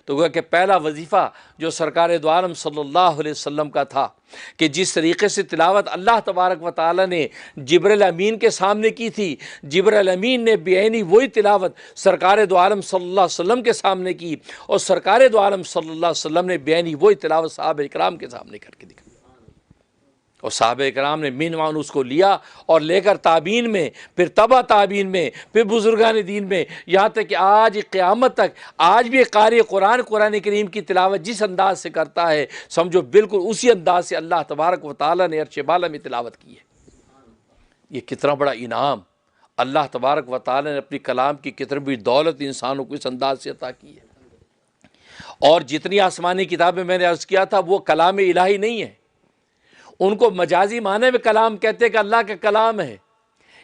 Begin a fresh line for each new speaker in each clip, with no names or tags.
تو گویا کہ پہلا وظیفہ جو سرکار دو عالم صلی اللہ علیہ وسلم کا تھا کہ جس طریقے سے تلاوت اللہ تبارک و تعالی نے جبرائیل امین کے سامنے کی تھی، جبرائیل امین نے بعینی وہی تلاوت سرکار دو عالم صلی اللہ علیہ وسلم کے سامنے کی، اور سرکار دو عالم صلی اللہ علیہ وسلم نے بعینی وہی تلاوت صحابہ اکرام کے سامنے کر کے دکھائی، اور صحابہ اکرام نے من وان اس کو لیا اور لے کر تابعین میں، پھر تبع تابعین میں، پھر بزرگان دین میں، یہاں تک کہ آج قیامت تک آج بھی قاری قرآن قرآن کریم کی تلاوت جس انداز سے کرتا ہے، سمجھو بالکل اسی انداز سے اللہ تبارک و تعالیٰ نے عرش بالا میں تلاوت کی ہے۔ یہ کتنا بڑا انعام اللہ تبارک و تعالیٰ نے اپنی کلام کی کتنی بڑی دولت انسانوں کو اس انداز سے عطا کی ہے۔ اور جتنی آسمانی کتابیں میں نے عرض کیا تھا وہ کلام الہی نہیں ہے، ان کو مجازی معنی میں کلام کہتے ہیں کہ اللہ کا کلام ہے،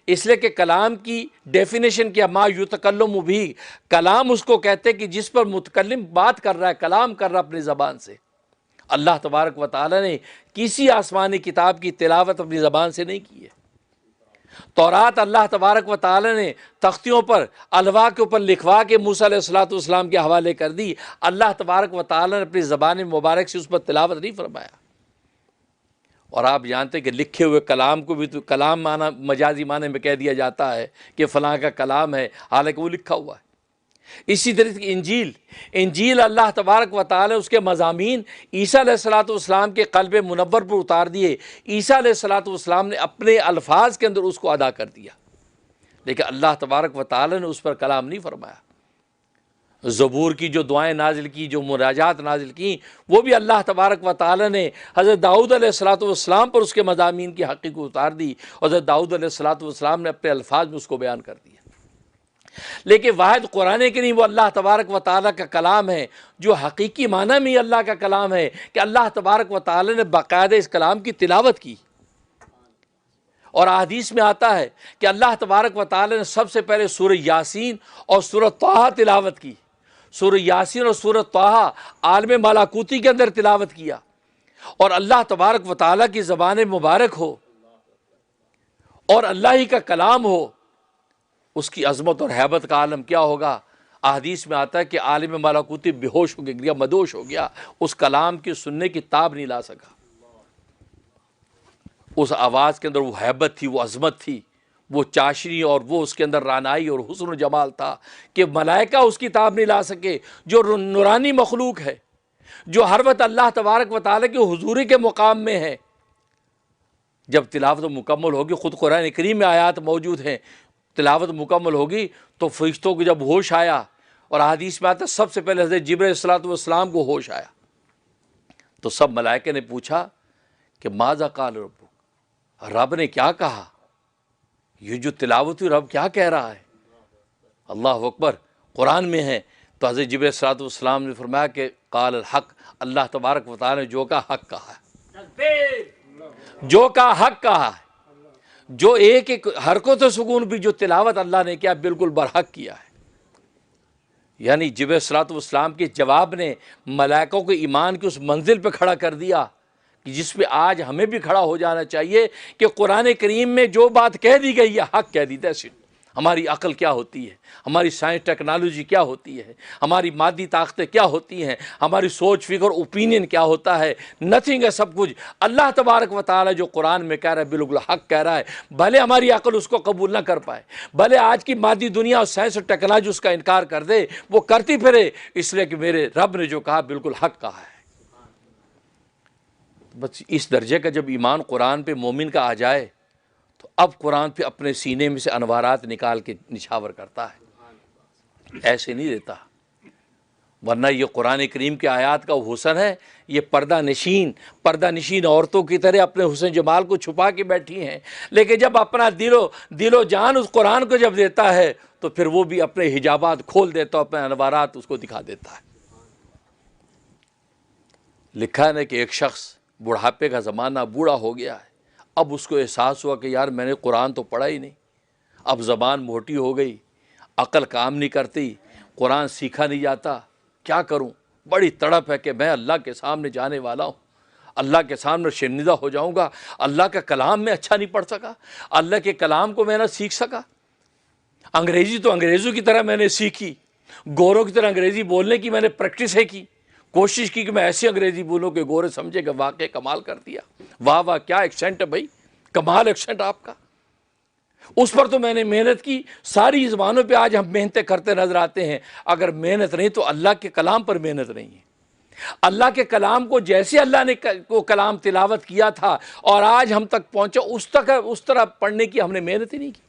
اس لیے کہ کلام کی ڈیفینیشن کیا، ما یتکلم بھی، کلام اس کو کہتے ہیں کہ جس پر متکلم بات کر رہا ہے، کلام کر رہا ہے اپنی زبان سے۔ اللہ تبارک و تعالیٰ نے کسی آسمانی کتاب کی تلاوت اپنی زبان سے نہیں کی ہے۔ تورات اللہ تبارک و تعالیٰ نے تختیوں پر الواح کے اوپر لکھوا کے موسیٰ علیہ السلام کے حوالے کر دی، اللہ تبارک و تعالیٰ نے اپنی زبان مبارک سے اس پر تلاوت نہیں فرمایا۔ اور آپ جانتے ہیں کہ لکھے ہوئے کلام کو بھی تو کلام معنی مجازی معنی میں کہہ دیا جاتا ہے کہ فلاں کا کلام ہے، حالانکہ وہ لکھا ہوا ہے۔ اسی طرح کی انجیل اللہ تبارک و تعالی اس کے مضامین عیسیٰ علیہ السلام کے قلب منور پر اتار دیے، عیسیٰ علیہ السلام نے اپنے الفاظ کے اندر اس کو ادا کر دیا، لیکن اللہ تبارک و تعالی نے اس پر کلام نہیں فرمایا۔ زبور کی جو دعائیں نازل کی، جو مناجات نازل کی، وہ بھی اللہ تبارک و تعالی نے حضرت داؤد علیہ السلام پر اس کے مضامین کی حقیقت اتار دی، اور حضرت داؤد علیہ السلام نے اپنے الفاظ میں اس کو بیان کر دیا۔ لیکن واحد قرآن کریم وہ اللہ تبارک و تعالیٰ کا کلام ہے جو حقیقی معنی میں اللہ کا کلام ہے، کہ اللہ تبارک و تعالیٰ نے باقاعدہ اس کلام کی تلاوت کی۔ اور احادیث میں آتا ہے کہ اللہ تبارک و تعالیٰ نے سب سے پہلے سورہ یاسین اور سورہ طٰہٰ تلاوت کی۔ سورہ یاسین اور سورہ طٰہٰ عالم ملاکوتی کے اندر تلاوت کیا، اور اللہ تبارک و تعالیٰ کی زبان مبارک ہو اور اللہ ہی کا کلام ہو، اس کی عظمت اور ہیبت کا عالم کیا ہوگا۔ احادیث میں آتا ہے کہ عالم ملاکوتی بے ہوش ہو گیا، مدوش ہو گیا، اس کلام کی سننے کی تاب نہیں لا سکا۔ اس آواز کے اندر وہ ہیبت تھی، وہ عظمت تھی، وہ چاشنی، اور وہ اس کے اندر رعنائی اور حسن و جمال تھا کہ ملائکہ اس کی تاب نہیں لا سکے۔ جو نورانی مخلوق ہے، جو ہر وقت اللہ تبارک و تعالیٰ کی حضوری کے مقام میں ہے، جب تلاوت مکمل ہوگی، خود قرآن کریم میں آیات موجود ہیں، تلاوت مکمل ہوگی تو فرشتوں کو جب ہوش آیا، اور حدیث میں آتا ہے سب سے پہلے حضرت جبرائیل علیہ السلام کو ہوش آیا، تو سب ملائکہ نے پوچھا کہ ماذا قال ربک، رب نے کیا کہا، یہ جو تلاوت رب کیا کہہ رہا ہے۔ اللہ اکبر، قرآن میں ہے۔ تو حضرت جبرائیل علیہ السلام نے فرمایا کہ قال الحق، اللہ تبارک و تعالی نے جو کہا حق کہا ہے، جو کہا حق کہا ہے، جو ایک ایک حرکت و سکون بھی جو تلاوت اللہ نے کیا بالکل برحق کیا ہے۔ یعنی جبرائیل علیہ السلام کے جواب نے ملائکوں کے ایمان کی اس منزل پہ کھڑا کر دیا کہ جس پہ آج ہمیں بھی کھڑا ہو جانا چاہیے، کہ قرآن کریم میں جو بات کہہ دی گئی ہے حق کہہ دی۔ That's it. ہماری عقل کیا ہوتی ہے، ہماری سائنس ٹیکنالوجی کیا ہوتی ہے، ہماری مادی طاقتیں کیا ہوتی ہیں، ہماری سوچ فکر اوپینین کیا ہوتا ہے، نتھنگ ہے سب کچھ اللہ تبارک و تعالی جو قرآن میں کہہ رہا ہے بالکل حق کہہ رہا ہے۔ بھلے ہماری عقل اس کو قبول نہ کر پائے، بھلے آج کی مادی دنیا اور سائنس اور ٹیکنالوجی اس کا انکار کر دے، وہ کرتی پھرے، اس لیے کہ میرے رب نے جو کہا بالکل حق کہا ہے۔ بس اس درجے کا جب ایمان قرآن پہ مومن کا آ جائے تو اب قرآن پہ اپنے سینے میں سے انوارات نکال کے نچھاور کرتا ہے، ایسے نہیں دیتا۔ ورنہ یہ قرآن کریم کے آیات کا حسن ہے، یہ پردہ نشین عورتوں کی طرح اپنے حسن جمال کو چھپا کے بیٹھی ہیں، لیکن جب اپنا دل و جان اس قرآن کو جب دیتا ہے تو پھر وہ بھی اپنے حجابات کھول دیتا ہے، اپنے انوارات اس کو دکھا دیتا ہے۔ لکھا ہے کہ ایک شخص بڑھاپے کا زمانہ، بوڑھا ہو گیا ہے، اب اس کو احساس ہوا کہ یار میں نے قرآن تو پڑھا ہی نہیں، اب زبان موٹی ہو گئی، عقل کام نہیں کرتی، قرآن سیکھا نہیں جاتا، کیا کروں؟ بڑی تڑپ ہے کہ میں اللہ کے سامنے جانے والا ہوں، اللہ کے سامنے شرمندہ ہو جاؤں گا، اللہ کا کلام میں اچھا نہیں پڑھ سکا، اللہ کے کلام کو میں نہ سیکھ سکا، انگریزی تو انگریزوں کی طرح میں نے سیکھی، گوروں کی طرح انگریزی بولنے کی میں نے پریکٹس ہے کی، کوشش کی کہ میں ایسی انگریزی بولوں کہ گورے سمجھے کہ واقعی کمال کر دیا، واہ واہ کیا ایکسنٹ ہے بھائی، کمال ایکسنٹ آپ کا۔ اس پر تو میں نے محنت کی، ساری زبانوں پہ آج ہم محنتیں کرتے نظر آتے ہیں، اگر محنت نہیں تو اللہ کے کلام پر محنت نہیں ہے۔ اللہ کے کلام کو جیسے اللہ نے کو کلام تلاوت کیا تھا اور آج ہم تک پہنچا، اس طرح پڑھنے کی ہم نے محنت ہی نہیں کی۔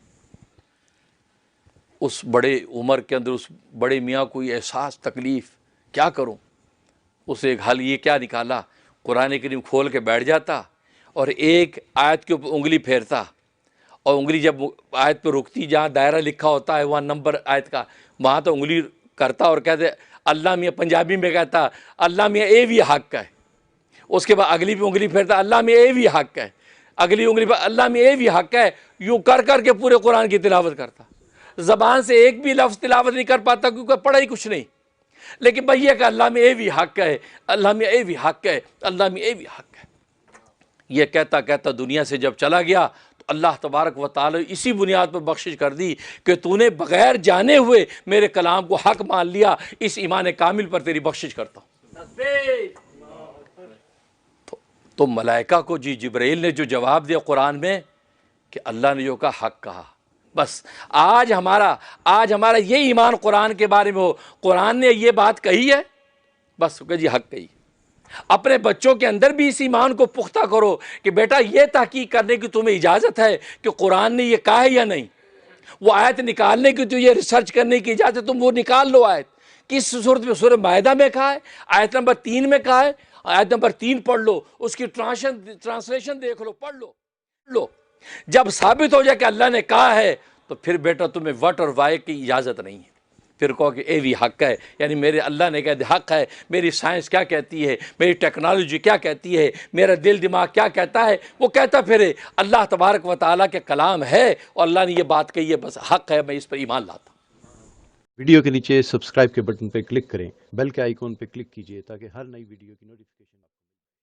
اس بڑے عمر کے اندر اس بڑے میاں کو یہ احساس، تکلیف، کیا کروں؟ اسے ایک حل یہ کیا نکالا، قرآن کریم کھول کے بیٹھ جاتا اور ایک آیت کے اوپر انگلی پھیرتا، اور انگلی جب آیت پہ رکتی، جہاں دائرہ لکھا ہوتا ہے وہاں نمبر آیت کا، وہاں تو انگلی کرتا اور کہتے اللہ میاں، پنجابی میں کہتا اللہ میاں اے بھی حق ہے، اس کے بعد اگلی پہ انگلی پھیرتا اللہ میاں اے بھی حق ہے، اگلی انگلی پہ اللہ میاں اے بھی حق ہے، یوں کر کر کے پورے قرآن کی تلاوت کرتا۔ زبان سے ایک بھی لفظ تلاوت نہیں کر پاتا کیونکہ پڑھا ہی کچھ نہیں، لیکن بھئی یہ کہ اللہ میں اے بھی حق ہے، اللہ میں اے بھی حق ہے، اللہ میں اے بھی حق ہے۔ یہ کہتا کہتا دنیا سے جب چلا گیا تو اللہ تبارک و تعالی اسی بنیاد پر بخشش کر دی کہ تو نے بغیر جانے ہوئے میرے کلام کو حق مان لیا، اس ایمان کامل پر تیری بخشش کرتا ہوں۔ تو ملائکہ کو جبرائیل نے جو جواب دیا قرآن میں کہ اللہ نے جو کہا حق کہا، بس آج ہمارا یہ ایمان قرآن کے بارے میں ہو، قرآن نے یہ بات کہی ہے، بس کہ جی حق کہی۔ اپنے بچوں کے اندر بھی اس ایمان کو پختہ کرو کہ بیٹا یہ تحقیق کرنے کی تمہیں اجازت ہے کہ قرآن نے یہ کہا ہے یا نہیں، وہ آیت نکالنے کی تو یہ ریسرچ کرنے کی اجازت ہے، تم وہ نکال لو۔ آیت کس صورت میں؟ سورہ مائدہ میں کہا ہے، آیت نمبر 3 میں کہا ہے، آیت نمبر 3 پڑھ لو، اس کی ٹرانسلیشن دیکھ لو، پڑھ لو۔ جب ثابت ہو جائے کہ اللہ نے کہا ہے تو پھر بیٹا تمہیں وٹ اور وائی کی اجازت نہیں ہے، پھر کہو کہ اے بھی حق ہے، یعنی میرے اللہ نے کہا حق ہے، میری سائنس کیا کہتی ہے، میری ٹیکنالوجی کیا کہتی ہے، میرا دل دماغ کیا کہتا ہے، وہ کہتا پھرے اللہ تبارک و تعالیٰ کے کلام ہے اور اللہ نے یہ بات کہی ہے، بس حق ہے، میں اس پر ایمان لاتا ہوں۔
ویڈیو کے نیچے سبسکرائب کے بٹن پہ کلک کریں، بیل کے آئیکن پہ کلک کیجئے تاکہ ہر نئی ویڈیو کی نوٹیفیکیشن